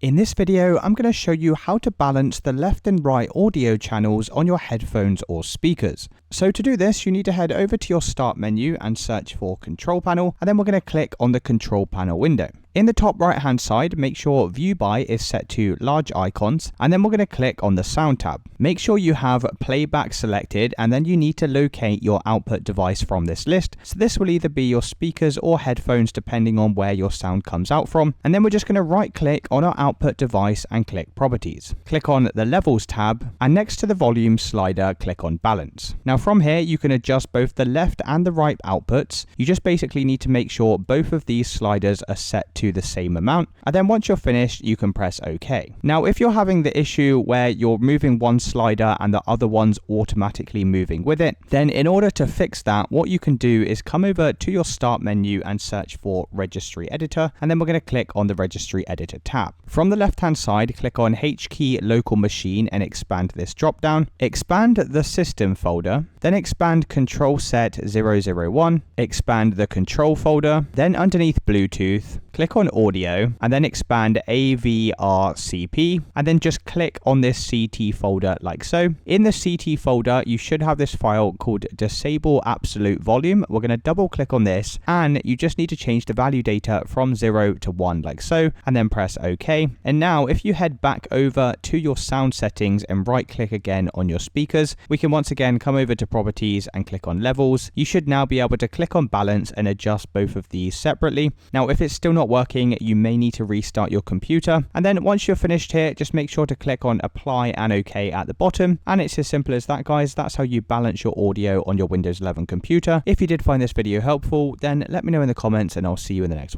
In this video, I'm going to show you how to balance the left and right audio channels on your headphones or speakers. So to do this, you need to head over to your Start menu and search for Control Panel, and then we're going to click on the Control Panel window. In the top right hand side, make sure View By is set to large icons, and then we're going to click on the Sound tab. Make sure you have Playback selected, and then you need to locate your output device from this list. So this will either be your speakers or headphones depending on where your sound comes out from. And then we're just going to right click on our output device and click Properties. Click on the Levels tab, and next to the volume slider, click on Balance. Now from here, you can adjust both the left and the right outputs. You just basically need to make sure both of these sliders are set to the same amount, and then once you're finished, you can press OK. Now if you're having the issue where you're moving one slider and the other one's automatically moving with it, then in order to fix that, what you can do is come over to your Start menu and search for Registry Editor, and then we're going to click on the Registry Editor tab. From the left hand side, click on H key local machine and expand this drop down. Expand the system folder, then expand Control Set 001, expand the control folder, then underneath Bluetooth, click on Audio, and then expand AVRCP, and then just click on this CT folder like so. In the CT folder, you should have this file called Disable Absolute Volume. We're going to double click on this, and you just need to change the value data from 0 to 1 like so, and then press OK. And now if you head back over to your sound settings and right click again on your speakers, we can once again come over to Properties and click on Levels. You should now be able to click on Balance and adjust both of these separately. Now if it's still not working, you may need to restart your computer, and then once you're finished here, just make sure to click on Apply and OK at the bottom, and it's as simple as that, guys. That's how you balance your audio on your Windows 11 computer. If you did find this video helpful, then let me know in the comments, and I'll see you in the next one.